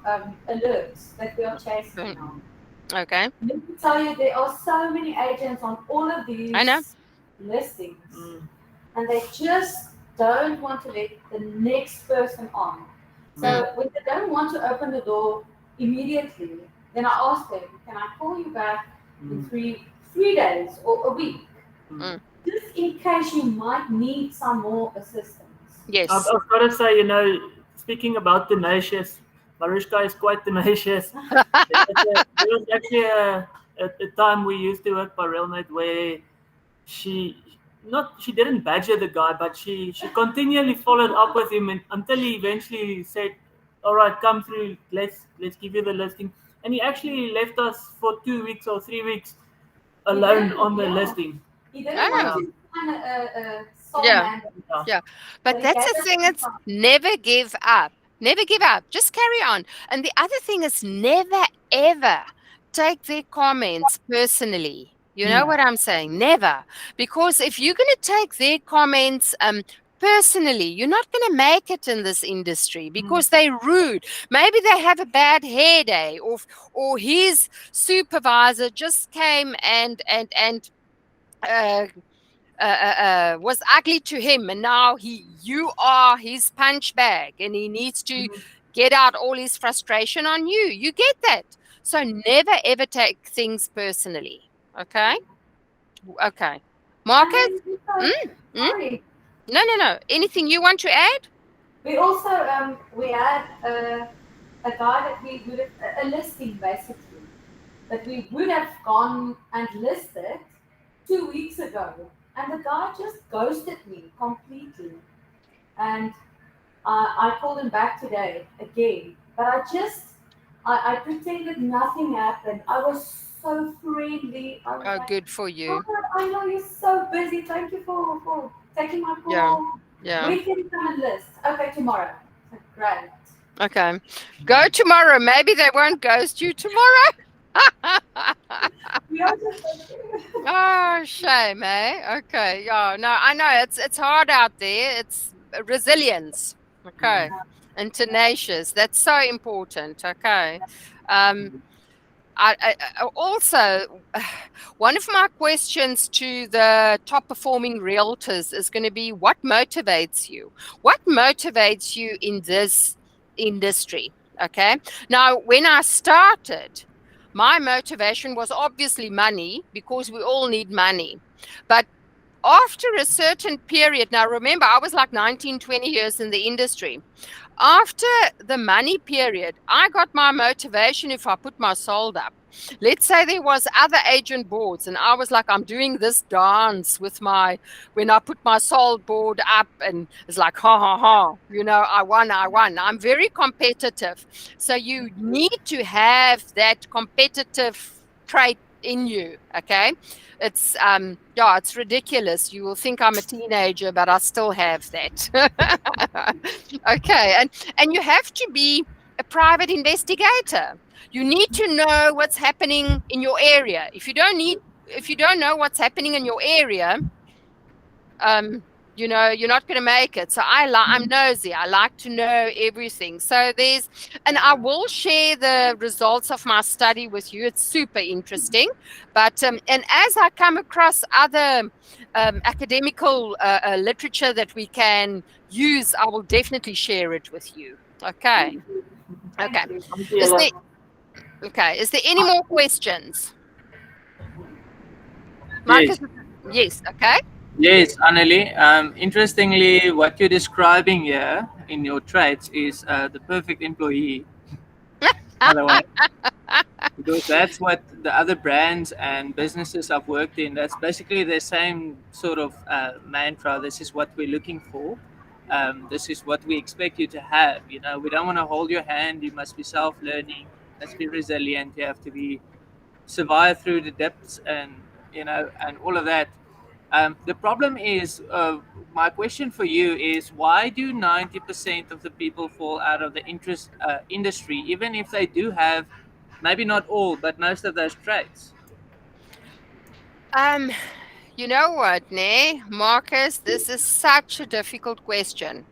alerts that we are chasing now. Okay. Let me tell you, there are so many agents on all of these listings, and they just don't want to let the next person on. So when they don't want to open the door immediately, then I ask them, can I call you back in three days or a week? Just in case you might need some more assistance. I've got to say, you know, speaking about tenacious, Mariska is quite tenacious. There was actually a time we used to work by RailNet where she didn't badger the guy, but she continually followed up with him until he eventually said, all right, come through, let's give you the listing. And he actually left us for 2 weeks or 3 weeks alone on the listing. He didn't want to find a sole mandate. Yeah. But that's the thing, it's never give up. Never give up. Just carry on. And the other thing is, never, ever take their comments personally. You know what I'm saying? Never. Because if you're going to take their comments personally, you're not going to make it in this industry, because they're rude. Maybe they have a bad hair day, or his supervisor just came and was ugly to him, and now you are his punch bag, and he needs to get out all his frustration on you. You get that. So never ever take things personally. Okay. Marcus? Sorry. No. Anything you want to add? We also we had a guy that we would have, a listing basically, that we would have gone and listed 2 weeks ago, and the guy just ghosted me completely. And I called him back today again, but I pretended nothing happened. I was so friendly. I was like, good for you. Oh, I know you're so busy. Thank you for taking my call. Yeah. We can come and list. Okay, tomorrow. Great. Okay. Go tomorrow. Maybe they won't ghost you tomorrow. We are just okay. Oh, shame, eh? Okay. Yeah. No, I know it's hard out there. It's resilience. Okay. And tenacious. That's so important. Okay. I also, one of my questions to the top performing realtors is going to be, what motivates you? What motivates you in this industry? Okay. Now, when I started, my motivation was obviously money, because we all need money. But after a certain period, now remember, I was like 19, 20 years in the industry. After the money period, I got my motivation if I put my sold up. Let's say there was other agent boards and I was like, I'm doing this dance with when I put my sold board up, and it's like, ha, ha, ha, I won. I'm very competitive. So you need to have that competitive trait in you, okay? It's it's ridiculous. You will think I'm a teenager, but I still have that. Okay, and you have to be a private investigator. You need to know what's happening in your area. If you don't know what's happening in your area, you're not going to make it. So I'm nosy. I like to know everything. So and I will share the results of my study with you. It's super interesting. But and as I come across other academical literature that we can use, I will definitely share it with you. Okay. Okay. Is there any more questions? Marcus? Yes. Okay. Yes, Annelie. Interestingly, what you're describing here in your traits is the perfect employee. By the way, because that's what the other brands and businesses I've worked in. That's basically the same sort of mantra. This is what we're looking for. This is what we expect you to have. We don't want to hold your hand. You must be self-learning. Let's be resilient. You have to survive through the depths and all of that. The problem is, my question for you is, why do 90% of the people fall out of the industry, even if they do have, maybe not all, but most of those traits? You know what, Marcus, this is such a difficult question.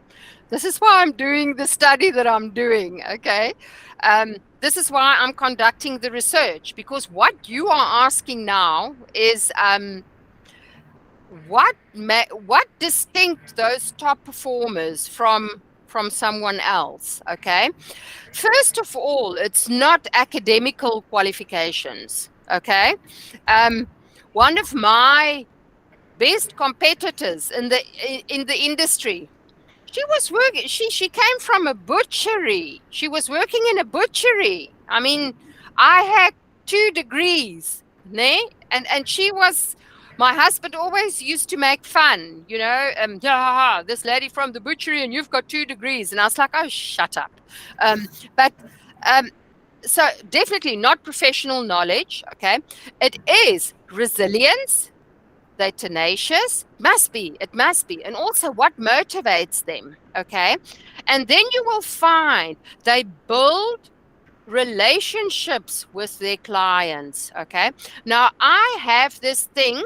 This is why I'm doing the study that I'm doing, okay? This is why I'm conducting the research, because what you are asking now is what distinct those top performers from someone else, okay? First of all, it's not academical qualifications, okay? One of my best competitors in the industry, she came from a butchery. She was working in a butchery. I mean, I had 2 degrees, and she was. My husband always used to make fun, this lady from the butchery and you've got 2 degrees. And I was like, oh, shut up. So definitely not professional knowledge, okay? It is resilience. They're tenacious. It must be. And also what motivates them, okay? And then you will find they build relationships with their clients, okay? Now, I have this thing.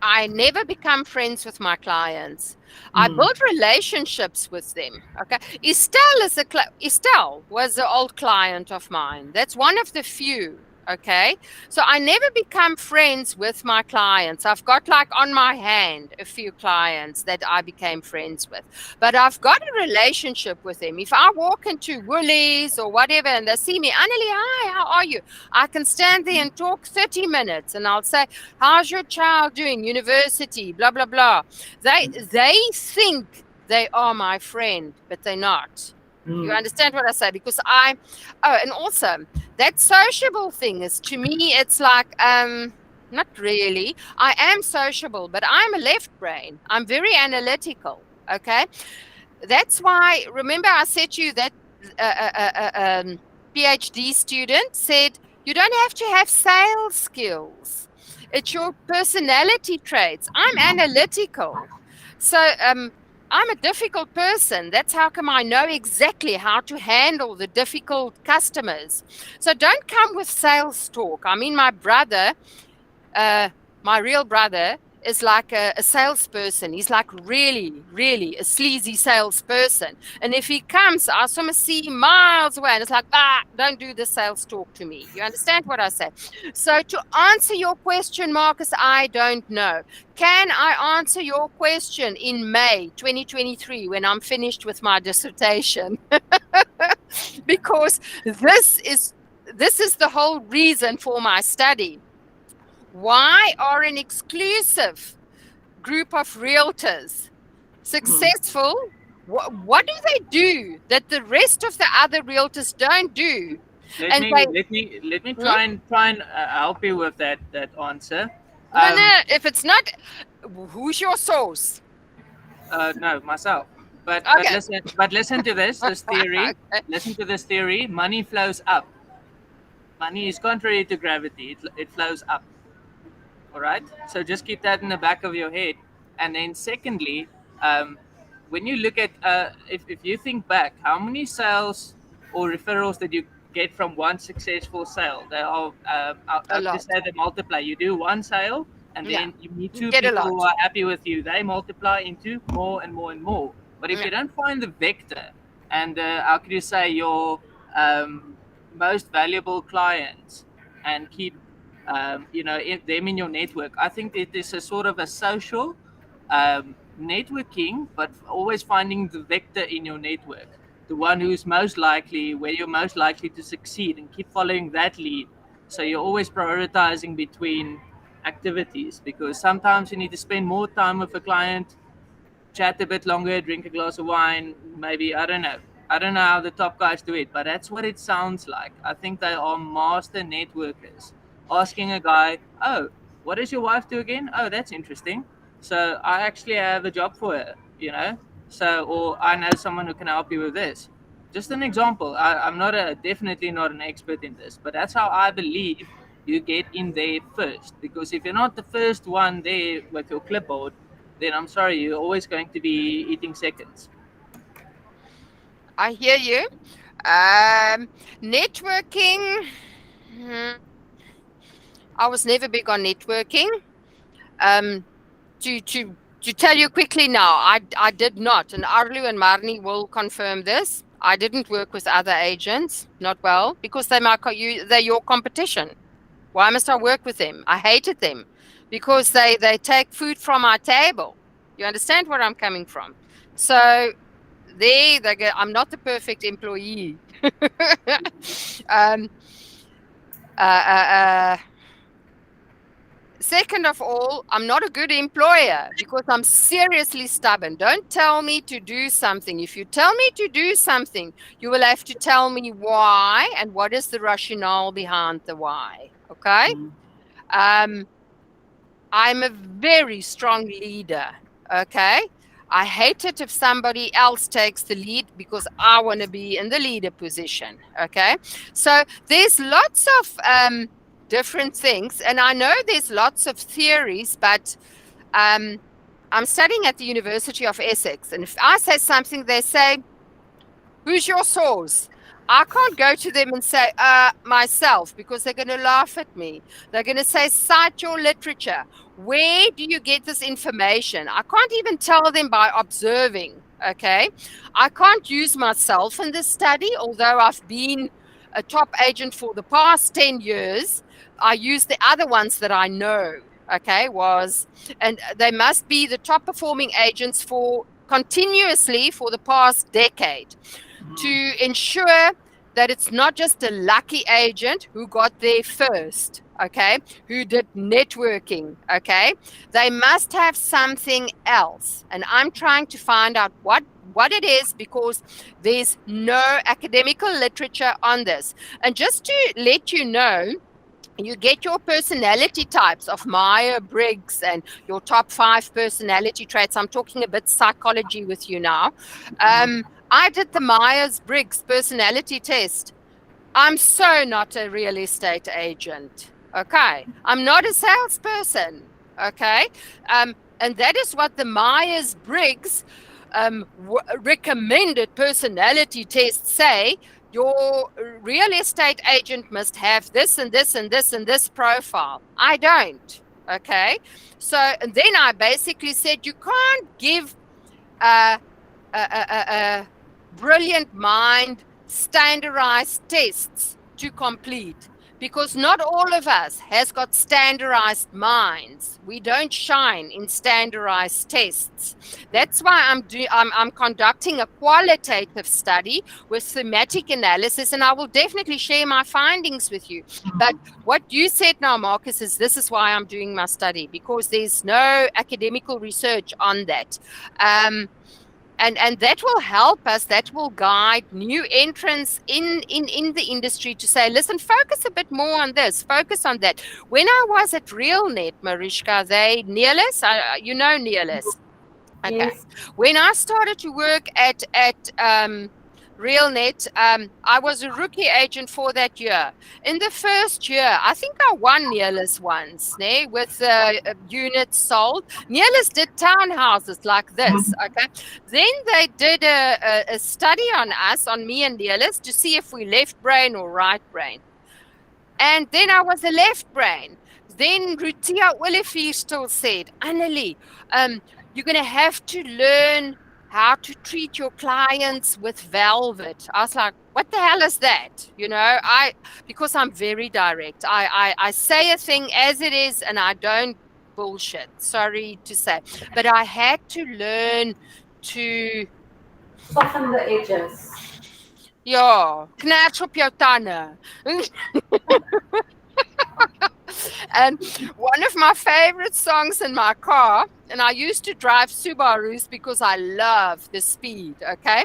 I never become friends with my clients. I build relationships with them. Okay, Estelle was an old client of mine. That's one of the few. Okay, so I never become friends with my clients. I've got on my hand a few clients that I became friends with, but I've got a relationship with them. If I walk into Woolies or whatever and they see me, Annelie, hi, how are you? I can stand there and talk 30 minutes and I'll say, how's your child doing? University, blah, blah, blah. They think they are my friend, but they're not. You understand what I say? Because and also that sociable thing is, to me, it's like, not really. I am sociable, but I'm a left brain. I'm very analytical. Okay. That's why, remember I said to you that PhD student said, you don't have to have sales skills. It's your personality traits. I'm analytical. So, I'm a difficult person. That's how come I know exactly how to handle the difficult customers. So don't come with sales talk. I mean, my brother, my real brother, is like a salesperson. He's like really, really a sleazy salesperson. And if he comes, I saw see miles away, and it's like, don't do the sales talk to me. You understand what I say? So to answer your question, Marcus, I don't know. Can I answer your question in May 2023 when I'm finished with my dissertation? Because this is the whole reason for my study. Why are an exclusive group of realtors successful? What do they do that the rest of the other realtors don't do? Let me try and help you with that answer. No, if it's not, who's your source? No, myself. But Okay. listen to this theory. Okay. Listen to this theory. Money flows up. Money is contrary to gravity. It flows up. All right. So just keep that in the back of your head. And then secondly, when you look at if you think back, how many sales or referrals did you get from one successful sale? They are A lot. just say they multiply. You do one sale, and then you meet two Get a people lot. who are happy with you. They multiply into more and more and more. But if you don't find the vector and how can you say your most valuable clients and keep them in your network, I think it is a sort of a social networking, but always finding the vector in your network, the one who's most likely, where you're most likely to succeed, and keep following that lead. So you're always prioritizing between activities, because sometimes you need to spend more time with a client, chat a bit longer, drink a glass of wine, maybe. I don't know how the top guys do it, but that's what it sounds like. I think they are master networkers. Asking a guy, oh, what does your wife do again? Oh, that's interesting. So I actually have a job for her, So, or I know someone who can help you with this. Just an example. I'm definitely not an expert in this, but that's how I believe you get in there first. Because if you're not the first one there with your clipboard, then I'm sorry, you're always going to be eating seconds. I hear you. Networking. I was never big on networking. To tell you quickly now, I did not, and Arlu and Marnie will confirm this. I didn't work with other agents, not well, because they're your competition. Why must I work with them? I hated them because they take food from our table. You understand where I'm coming from? So I'm not the perfect employee. Second of all, I'm not a good employer because I'm seriously stubborn. Don't tell me to do something. If you tell me to do something, you will have to tell me why and what is the rationale behind the why. Okay? I'm a very strong leader. Okay? I hate it if somebody else takes the lead because I want to be in the leader position. Okay? So there's lots of different things, and I know there's lots of theories, but I'm studying at the University of Essex, and if I say something, they say, who's your source? I can't go to them and say myself, because they're going to laugh at me. They're going to say, cite your literature. Where do you get this information? I can't even tell them by observing. Okay, I can't use myself in this study, although I've been a top agent for the past 10 years. I use the other ones that I know, okay, and they must be the top performing agents continuously for the past decade to ensure that it's not just a lucky agent who got there first, okay, who did networking, okay. They must have something else. And I'm trying to find out what it is, because there's no academical literature on this. And just to let you know, you get your personality types of Myers-Briggs and your top 5 personality traits. I'm talking a bit psychology with you now. I did the Myers-Briggs personality test. I'm so not a real estate agent. Okay. I'm not a salesperson. Okay. And that is what the Myers-Briggs recommended personality tests say your real estate agent must have this and this and this and this profile. I don't. Okay. So, and then I basically said, you can't give a brilliant mind standardized tests to complete, because not all of us has got standardized minds. We don't shine in standardized tests. That's why I'm conducting a qualitative study with thematic analysis, and I will definitely share my findings with you. But what you said now, Marcus, is this is why I'm doing my study, because there's no academical research on that. And that will help us, that will guide new entrants in the industry to say, listen, focus a bit more on this, focus on that. When I was at RealNet, Mariska, Neelis, you know Neelis. Okay. Yes. When I started to work at RealNet, I was a rookie agent for that year. In the first year, I think I won Neelis once, with units sold. Neelis did townhouses like this, okay? Then they did a study on us, on me and Neelis, to see if we left brain or right brain. And then I was a left brain. Then Rutia Olivier still said, Annelie, you're going to have to learn how to treat your clients with velvet. I was like, what the hell is that? You know, because I'm very direct. I say a thing as it is, and I don't bullshit. Sorry to say. But I had to learn to Soften the edges. ja, knats op jou tande. And one of my favorite songs in my car, and I used to drive Subarus because I love the speed, okay?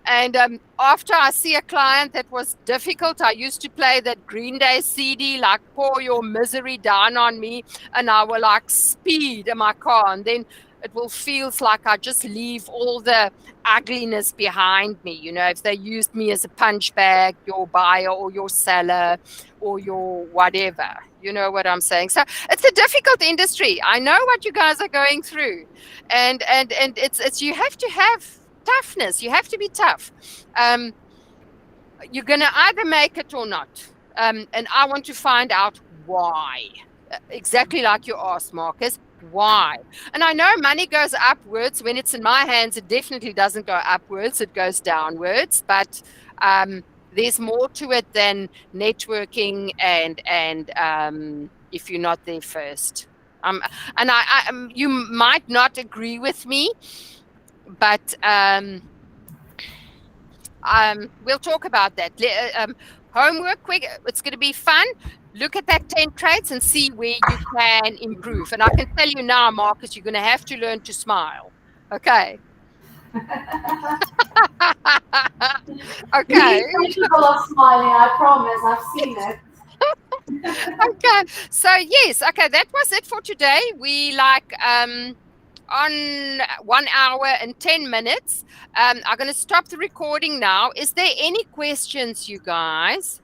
And after I see a client that was difficult, I used to play that Green Day CD, like Pour Your Misery Down on Me, and I will like speed in my car, and then it will feel like I just leave all the ugliness behind me. You know, if they used me as a punch bag, your buyer or your seller or your whatever, you know what I'm saying? So it's a difficult industry. I know what you guys are going through, and it's you have to have toughness. You have to be tough. You're going to either make it or not. And I want to find out why. Exactly like you asked, Marcus. Why? And I know money goes upwards. When it's in my hands, it definitely doesn't go upwards. It goes downwards. But there's more to it than networking and if you're not there first. And you might not agree with me, but we'll talk about that. Homework, quick. It's going to be fun. Look at that 10 traits and see where you can improve. And I can tell you now, Marcus, you're going to have to learn to smile. Okay. Okay. He's capable of smiling, I promise. I've seen it. Okay. So, yes. Okay. That was it for today. We on 1 hour and 10 minutes. I'm going to stop the recording now. Is there any questions, you guys?